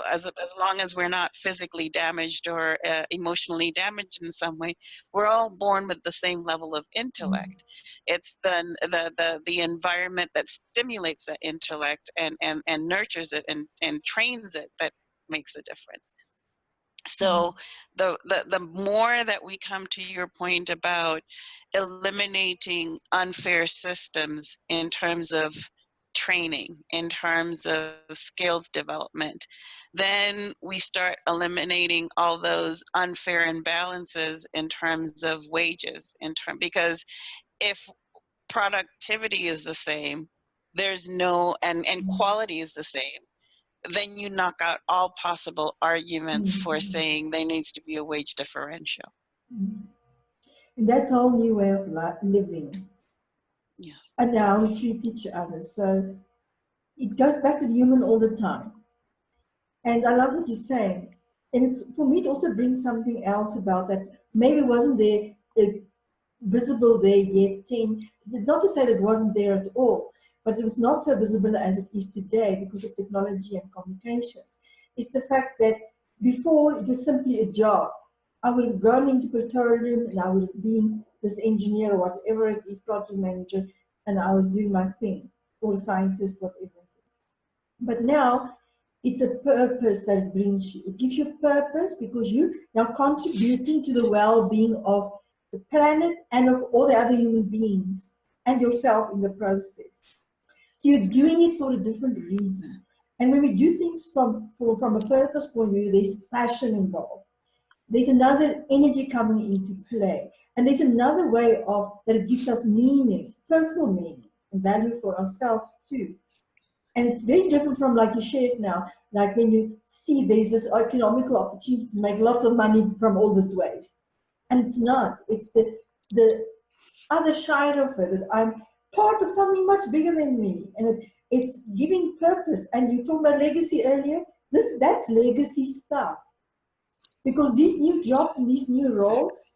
long as we're not physically damaged or emotionally damaged in some way. We're all born with the same level of intellect. It's the environment that stimulates that intellect and nurtures it and trains it that makes a difference. So the more that we come to your point about eliminating unfair systems in terms of training, in terms of skills development, then we start eliminating all those unfair imbalances in terms of wages, because if productivity is the same, there's no, and quality is the same, then you knock out all possible arguments for saying there needs to be a wage differential. And that's a whole new way of living. Yeah. And now we treat each other. So it goes back to the human all the time. And I love what you're saying. And it's, for me, it also brings something else about that maybe wasn't there visible there yet 10. It's not to say that it wasn't there at all, but it was not so visible as it is today because of technology and communications. It's the fact that before it was simply a job. I would have gone into petroleum and I would have been this engineer or whatever it is, project manager, and I was doing my thing, or scientist, whatever it is. But now it's a purpose that it brings you. It gives you purpose because you now contributing to the well-being of the planet and of all the other human beings and yourself in the process. So you're doing it for a different reason. And when we do things from a purpose point of view, there's passion involved. There's another energy coming into play. And there's another way of that it gives us meaning, personal meaning, and value for ourselves too. And it's very different from, like you shared now, like when you see there's this economical opportunity to make lots of money from all this waste. And it's not. It's the other side of it, that I'm part of something much bigger than me. And it's giving purpose. And you talked about legacy earlier. That's legacy stuff. Because these new jobs and these new roles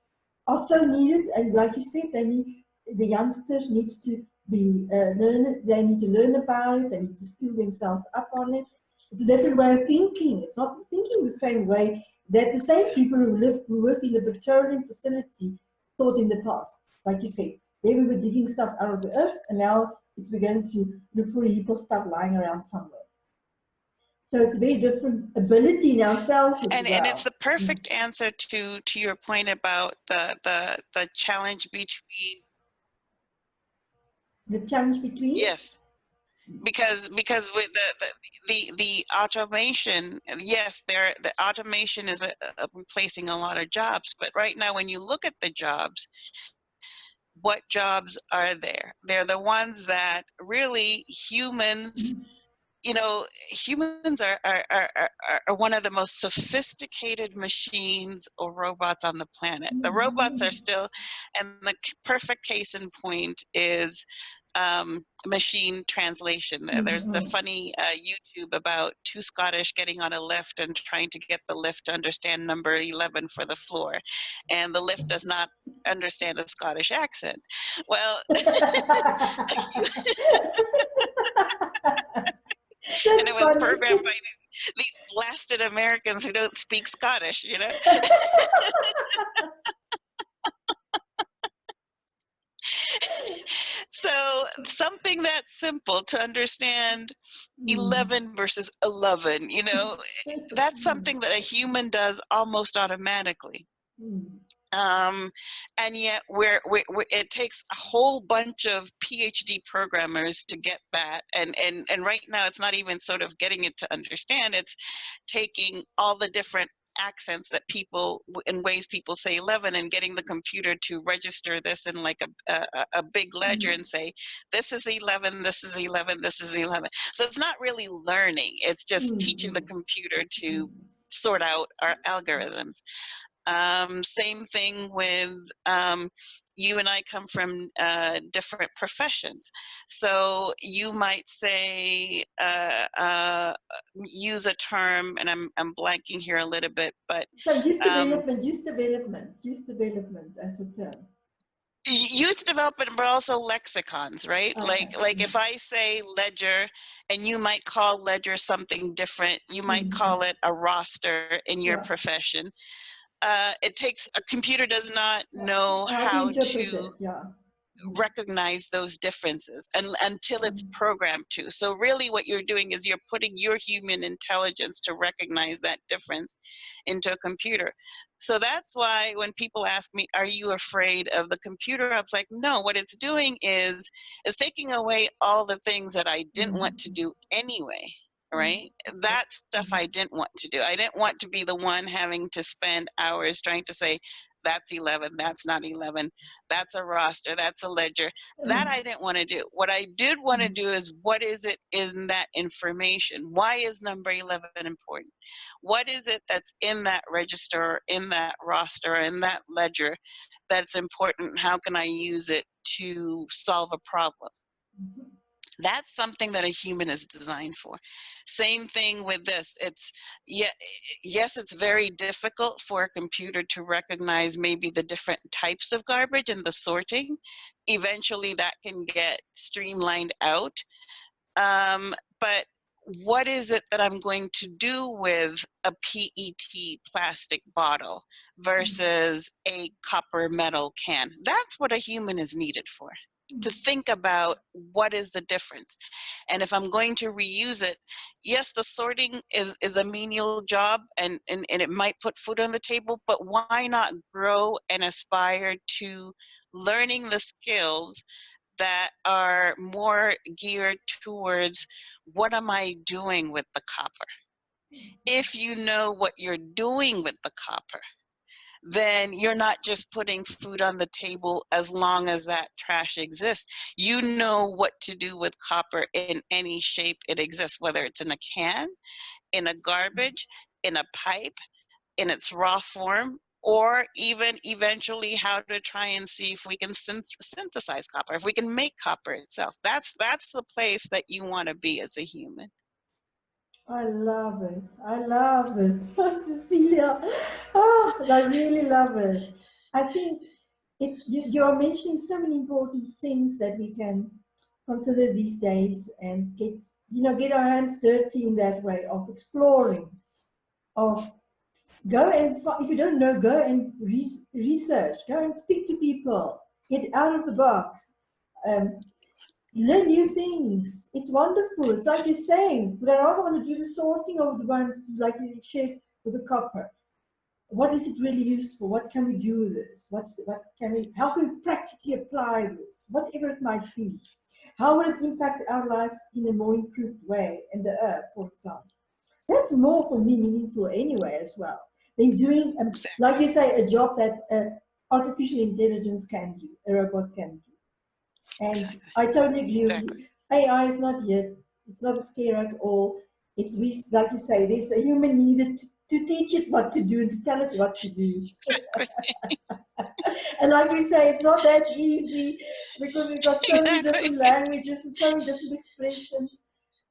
are so needed, and like you said, the youngsters need to be they need to learn about it, they need to skill themselves up on it. It's a different way of thinking. It's not thinking the same way that the same people who worked in the petroleum facility thought in the past. Like you said, they were digging stuff out of the earth, and now we're going to look for a heap of stuff lying around somewhere. So it's a very different ability in ourselves as And well. it's the perfect answer to your point about the challenge between. The challenge between? Yes, because with the automation, yes, the automation is replacing a lot of jobs, but right now when you look at the jobs, what jobs are there? They're the ones that really humans, you know, humans are one of the most sophisticated machines or robots on the planet. The robots are still, and the perfect case in point is machine translation. There's a funny YouTube about two Scottish getting on a lift and trying to get the lift to understand number 11 for the floor, and the lift does not understand a Scottish accent. Well, and it That's was funny. programmed by these blasted Americans who don't speak Scottish, you know. So something that simple to understand 11 versus 11, you know, that's something that a human does almost automatically. And yet it takes a whole bunch of PhD programmers to get that. And right now it's not even sort of getting it to understand, it's taking all the different accents that people, in ways people say 11, and getting the computer to register this in like a big ledger and say, this is 11, this is 11, this is 11. So it's not really learning, it's just teaching the computer to sort out our algorithms. Same thing with you and I come from different professions. So you might say, use a term, and I'm blanking here a little bit, but So use development as a term. Youth development, but also lexicons, right? Okay. Like if I say ledger, and you might call ledger something different, you might call it a roster in your profession. It takes, a computer does not know how to recognize those differences until it's programmed to. So really what you're doing is you're putting your human intelligence to recognize that difference into a computer. So that's why when people ask me, are you afraid of the computer? I was like, no, what it's doing is taking away all the things that I didn't want to do anyway. Right? That stuff I didn't want to do. I didn't want to be the one having to spend hours trying to say, that's 11, that's not 11, that's a roster, that's a ledger. That I didn't want to do. What I did want to do is, what is it in that information? Why is number 11 important? What is it that's in that register, in that roster, in that ledger that's important? How can I use it to solve a problem? That's something that a human is designed for. Same thing with this. It's, yes, it's very difficult for a computer to recognize maybe the different types of garbage and the sorting. Eventually that can get streamlined out. But what is it that I'm going to do with a PET plastic bottle versus a copper metal can? That's what a human is needed for, to think about what is the difference. And if I'm going to reuse it, yes, the sorting is a menial job, and it might put food on the table, but why not grow and aspire to learning the skills that are more geared towards, what am I doing with the copper? If you know what you're doing with the copper, then you're not just putting food on the table as long as that trash exists. You know what to do with copper in any shape it exists, whether it's in a can, in a garbage, in a pipe, in its raw form, or even eventually how to try and see if we can synthesize copper, if we can make copper itself. That's the place that you want to be as a human. I love it. I love it. Cecilia, oh, I really love it. I think you're mentioning so many important things that we can consider these days and get our hands dirty in that way of exploring, of go and, if you don't know, go and research, go and speak to people, get out of the box. learn new things. It's wonderful. It's like you're saying, but I rather want to do the sorting of the ones like you shared with the copper. What is it really used for? What can we do with this? How can we practically apply this? Whatever it might be. How will it impact our lives in a more improved way in the earth, for example? That's more for me meaningful anyway as well. Than doing, like Exactly. you say, a job that artificial intelligence can do, a robot can do. And Exactly. I totally agree with Exactly. you. AI is not yet, it's not a scare at all. It's we, like you say, there's a human needed to teach it what to do and to tell it what to do. And like we say, it's not that easy because we've got so many Exactly. different languages and so many different expressions.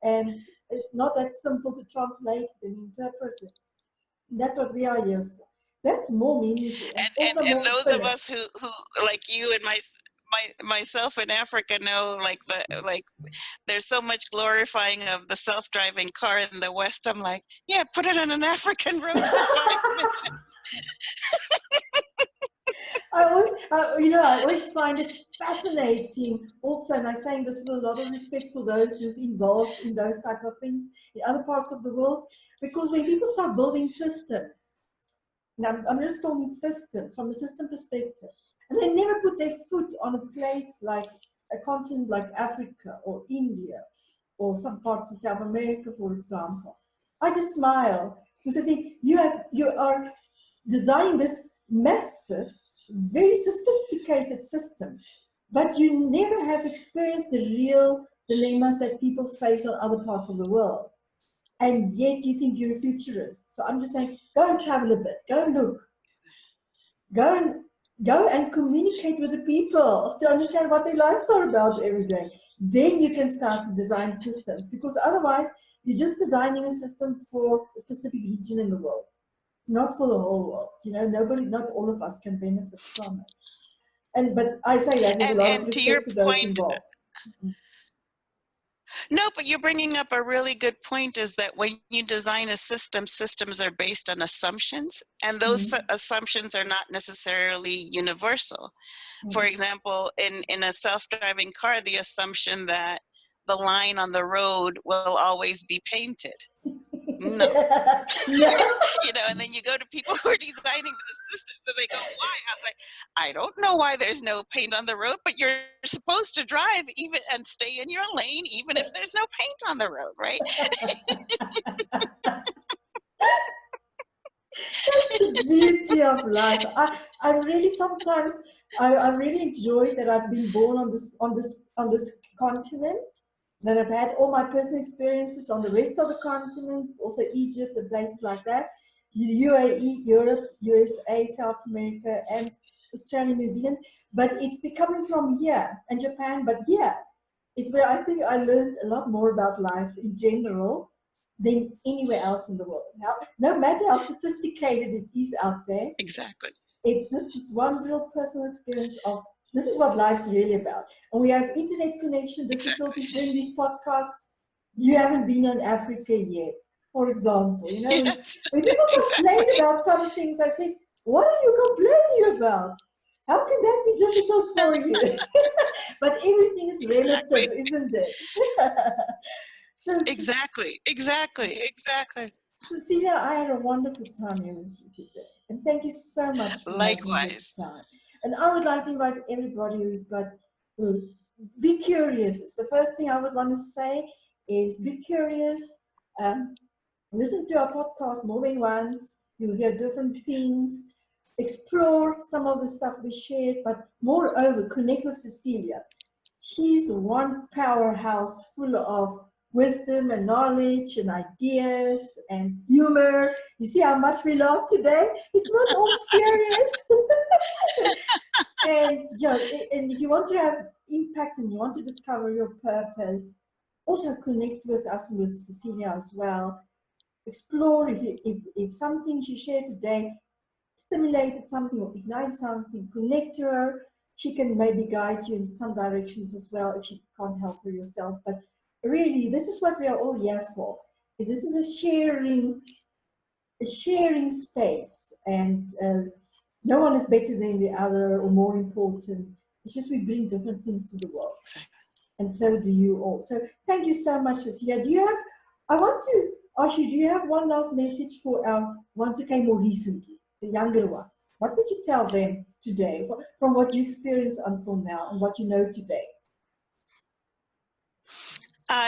And it's not that simple to translate and interpret it. That's what we are here for. That's more meaningful and also And more those of fulfilling. us who like you and myself in Africa know, like there's so much glorifying of the self-driving car in the West. I'm like, yeah, put it on an African road for 5 minutes. I always find it fascinating also, and I'm saying this with a lot of respect for those who's involved in those type of things in other parts of the world, because when people start building systems, and I'm just talking systems from a system perspective, and they never put their foot on a place like a continent like Africa or India or some parts of South America, for example. I just smile because I think you are designing this massive, very sophisticated system, but you never have experienced the real dilemmas that people face on other parts of the world. And yet you think you're a futurist. So I'm just saying, go and travel a bit, go and look, go and go and communicate with the people to understand what their lives are about every day. Then you can start to design systems, because otherwise you're just designing a system for a specific region in the world, not for the whole world. Nobody, not all of us can benefit from it. But I say that with a lot of And to your respect to those point, involved. no, but you're bringing up a really good point, is that when you design a system, systems are based on assumptions, and those Mm-hmm. assumptions are not necessarily universal. For example, in a self-driving car, the assumption that the line on the road will always be painted. No. No. And then you go to people who are designing the system and they go, why? I was like, I don't know why there's no paint on the road, but you're supposed to drive even and stay in your lane even if there's no paint on the road, right? That's the beauty of life. I really sometimes I really enjoy that I've been born on this continent, that I've had all my personal experiences on the rest of the continent, also Egypt and places like that, UAE, Europe, USA, South America, and Australia, New Zealand. But it's becoming from here and Japan, but here is where I think I learned a lot more about life in general than anywhere else in the world. Now, no matter how sophisticated it is out there, Exactly. it's just this one real personal experience of this is what life's really about. And we have internet connection Exactly. difficulties doing these podcasts. You haven't been in Africa yet, for example. Yes, When people complain exactly. about some things, I say, what are you complaining about? How can that be difficult for you? But everything is Exactly. relative, isn't it? So, Exactly. Exactly. Exactly. Cecilia, I had a wonderful time here with you today. And thank you so much for making the Likewise. time. And I would like to invite everybody who's got, be curious. It's the first thing I would want to say is be curious. Um, Listen to our podcast more than once. You'll hear different things. Explore some of the stuff we shared, but moreover, connect with Cecilia. She's one powerhouse full of wisdom and knowledge and ideas and humor. You see how much we laugh today? It's not all serious. And and if you want to have impact and you want to discover your purpose, also connect with us and with Cecilia as well. Explore if something she shared today stimulated something or ignited something, connect to her. She can maybe guide you in some directions as well if you can't help her yourself. But really, this is what we are all here for. Is this is a sharing space, and no one is better than the other or more important. It's just we bring different things to the world. and so do you all. So thank you so much, Cecilia. I want to ask you, do you have one last message for our ones who came more recently, the younger ones? What would you tell them today from what you experienced until now and what you know today?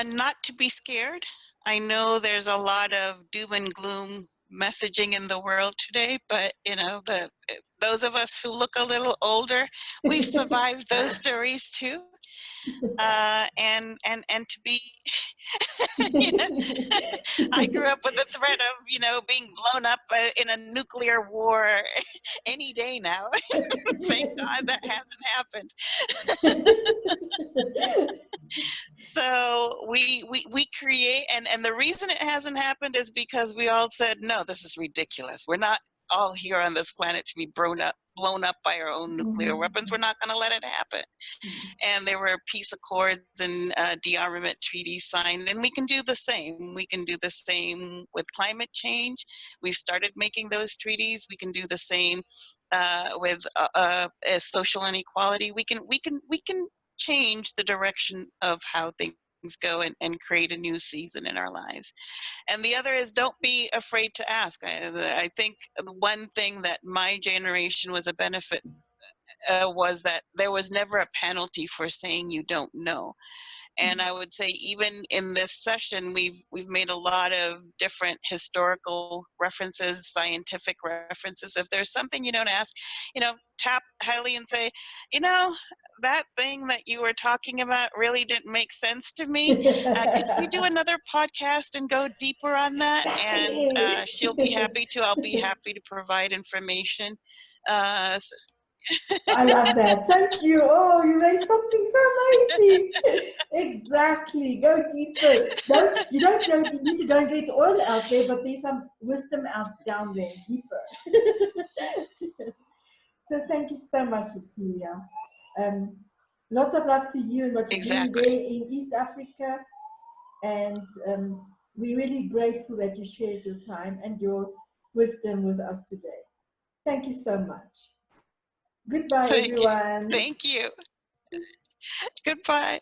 Not to be scared. I know there's a lot of doom and gloom messaging in the world today, but you know, those of us who look a little older, we've survived those stories too. And to be, you know, I grew up with the threat of, you know, being blown up in a nuclear war any day now. Thank God that hasn't happened. So we create, and the reason it hasn't happened is because we all said, no, this is ridiculous. We're not all here on this planet to be blown up by our own nuclear weapons. We're not going to let it happen. And there were peace accords and de-armament treaties signed, and we can do the same. We can do the same with climate change. We've started making those treaties. We can do the same with social inequality. We can change the direction of how things go and create a new season in our lives. And the other is, don't be afraid to ask. I think one thing that my generation was a benefit was that there was never a penalty for saying you don't know. And I would say even in this session, we've made a lot of different historical references, scientific references. If there's something you don't ask, you know, tap Hannelie and say, you know, that thing that you were talking about really didn't make sense to me. Could we do another podcast and go deeper on that? Exactly. And she'll be happy to. I'll be happy to provide information. I love that. Thank you. Oh, you raised something so amazing. Exactly. Go deeper. You don't know, you need to go and get oil out there, but there's some wisdom out down there, deeper. So thank you so much, Cecilia. Lots of love to you and what you're doing Exactly. there in East Africa. And we're really grateful that you shared your time and your wisdom with us today. Thank you so much. Goodbye, everyone. Thank you. Goodbye.